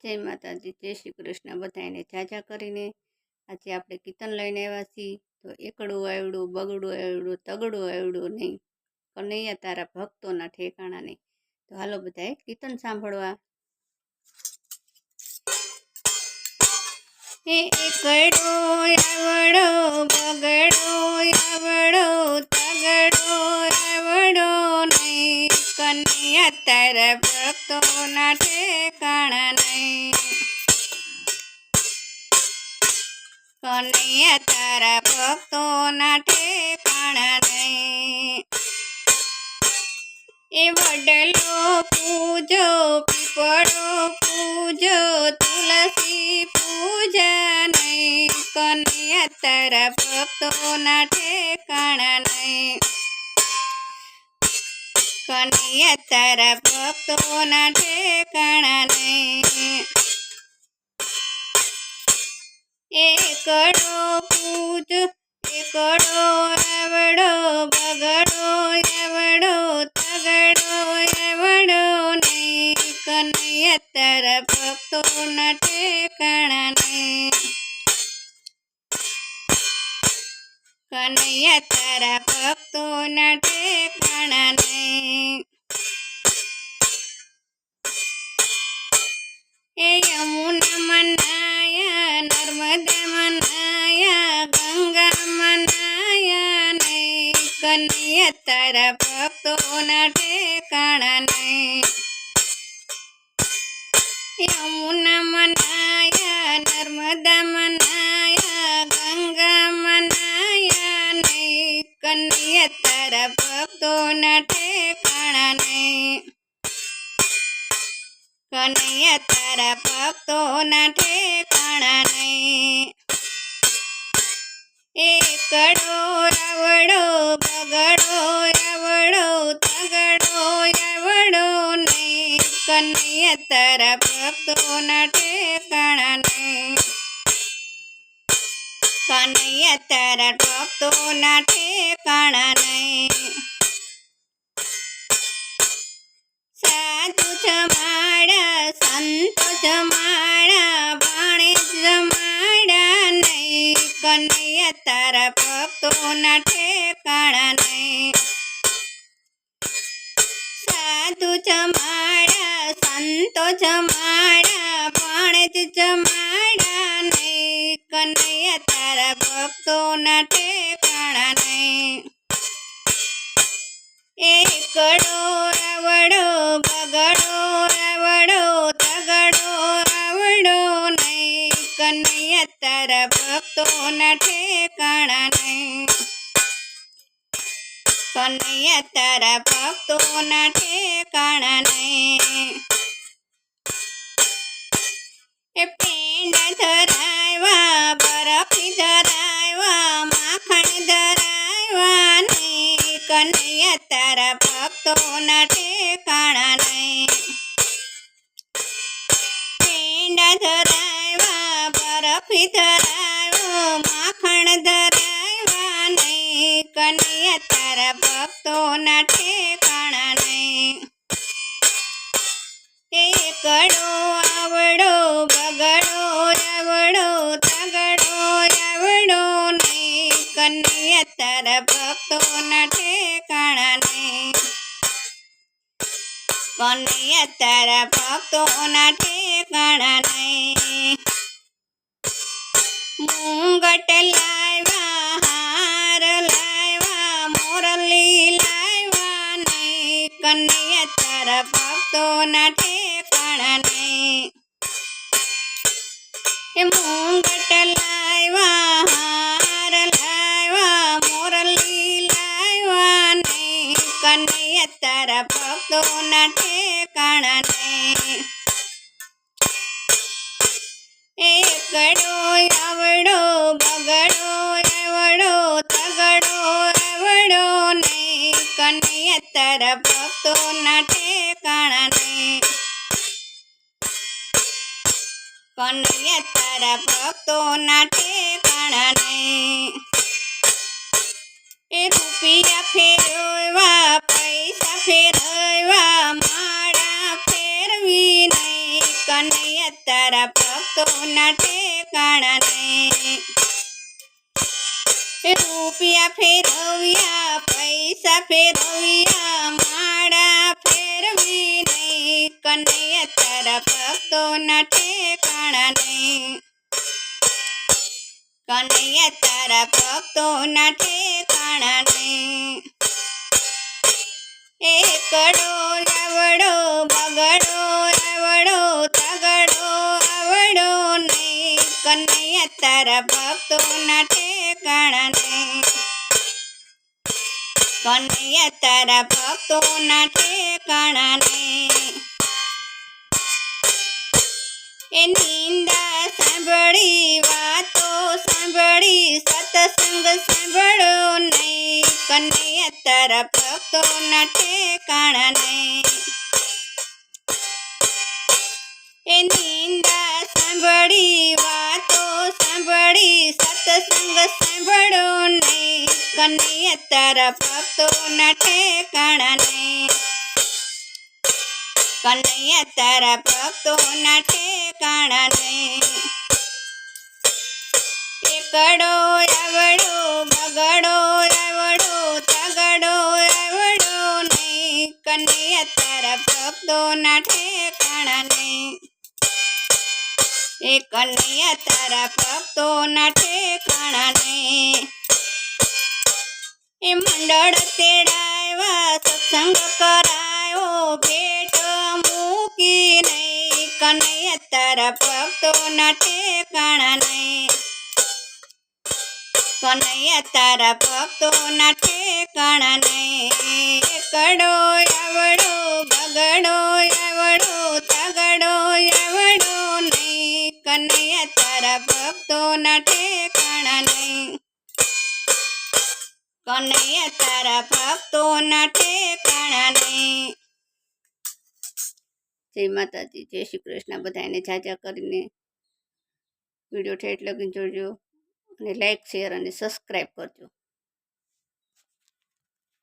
જય માતાજી, જય શ્રી કૃષ્ણ બધાને જાજા કરીને આજે આપણે કીર્તન લઈને આવ્યા છીએ. તો એકડું આવડું, બગડું આવડું, તગડું આવડું નહીં, કનૈયા તારા ભક્તોના ઠેકાણા નહીં. તો હાલો બધાએ કીર્તન સાંભળવા. એકડો આવડો, બગડો આવડો, તગડો આવડો નહીં, કનૈયા તારા ભક્તોના ઠેકાણા નહીં. કનૈયા તારા ભક્તોના ઠેકાણા નહીં. એ વડલો પૂજો, પીપળો પૂજો, તુલસી પૂજા નહીં, કનૈયા તારા ભક્તોના ઠેકાણા નહીં. કનૈયા તારા ભક્તોના ઠેકાણા નહીં. એકડો પૂજો, એકડો આવડો, બગડો આવડો, તગડો આવડો નહીં, કનૈયા તારા ભક્તોના ઠેકાણા નહીં. કનૈયા તારા ભક્તોના ઠેકાણા નહીં. એ યમુના મનાયા, નર્મદા મનાયા, ગંગા મનાયા નહીં, કનૈયા તારા ભક્તોના ઠેકાણા નહીં. યમુના મનાયા, નર્મદા મનાયા, ગંગા મનાયા નહીં, કનૈયા તારા ભક્તોના ઠેકાણા નહીં. કનૈયા તારા ભક્તોના ઠેકાણા નહીં. એકડો આવડો, બગડો આવડો, તગડો આવડો નહીં, કનૈયા તારા ભક્તોના ઠેકાણા નહીં. કનૈયા તારા ભક્તોના ઠેકાણા નહીં. સાધુ જમાડા, સંતો જમાડા, ભાણેજ જમાડા નહીં, કનૈયા તારા ભક્તોના ઠેકાણા નહીં. સાધુ જમાડા, સંતો જમાડા, ભાણેજ જમાડા નહીં, કનૈયા તારા ભક્તોના ઠેકાણા નહીં. એકડો આવડો, બગડો આવડો, તગડો આવડો નહીં, કનૈયા તારા ભક્તોના ઠેકાણા નહીં. કનૈયા તારા ભક્તોના ઠેકાણા નહીં. એ પેંડા ધરાવ્યા, બરફી ધરાવ્યા, માખણ ધરાવ્યા નહીં, કનૈયા તારા ભક્તોના ઠેકાણા નહીં. પેંડા ધરાવ્યા, બરફી ધરાવ્યો, માખણ ધરાવ્યા નહીં, કનૈયા તારા ભક્તોના ઠેકાણા નહીં. એકડો આવડો, બગડો આવડો, તગડો આવડો નહીં, કનૈયા તારા ભક્તોના ઠેકાણા નહીં. કનૈયા તારા ભક્તોના ઠેકાણા નહીં. મુંગટ લાવ્યા, હાર લાવ્યા, મોરલી લાવ્યા નહીં, કનૈયા તારા ભક્તોના ઠેકાણા નહીં. મુંગટ લાવ્યા, હાર લાવ્યા, મોરલી લાવ્યા નહીં, કનૈયા તારા ભક્તોના ઠેકાણા નહીં. એકડો આવડો, બગડો આવડો, તગડો આવડો નહીં, કનૈયા તારા ભક્તોના ઠેકાણા નહીં. કનૈયા તારા ભક્તોના ઠેકાણા નહીં. એ રૂપિયા ફેરવ્યા, પૈસા ફેરવ્યા, માળા ફેરવી નહીં, કનૈયા તારા ભક્તોના ઠેકાણા નહીં. રૂપિયા ફેરવ્યા પૈસા ફેરવ્યા માળા ફેરવી નહીં. કનૈયા તારા ભક્તોના ઠેકાણા નહીં. કનૈયા તારા ભક્તોના ઠેકાણા નહીં. એકડો આવડો બગડો આવડો તગડો આવડો નહીં. કનૈયા તારા ભક્તોના ઠેકાણા નહીં. કનૈયા તારા ભક્તોના ઠેકાણા નહીં. એ નિંદા સાંભળી વાતો સાંભળી સત્સંગ સાંભળો નહીં. કનૈયા તારા ભક્તોના ઠેકાણા નહીં. એ નિંદા સાંભળી વાતો સાંભળી સત્સંગ સાંભળો નહીં. કનૈયા તારા ભક્તોના ઠેકાણા નહીં. કનૈયા તારા ભક્તોના ઠેકાણા નહીં. એકડો આવડો બગડો આવડો તગડો આવડો નહીં. કનૈયા તારા ભક્તોના ઠેકાણા નહીં. એ કનૈયા તારા ભક્તોના ઠેકાણા નહીં. એ મંડળ તેડાવ્યા સત્સંગ કરાયો ભેટ મૂકી નહીં. કનૈયા તારા ભક્તોના ઠેકાણા નહીં. કનૈયા તારા ભક્તોના ઠેકાણા નહીં. એકડો આવડો બગડો આવડો તગડો આવડો નહીં. કનૈયા તારા ભક્તોના ઠેકાણા નહીં. કનૈયા તારા ભક્તોના ઠેકાણા નહીં. જય માતાજી, જય શ્રી કૃષ્ણ. બધાને જાજા કરીને વિડીયો ઠેઠ લગીને જોજો અને લાઈક શેર અને સબસ્ક્રાઈબ કરજો.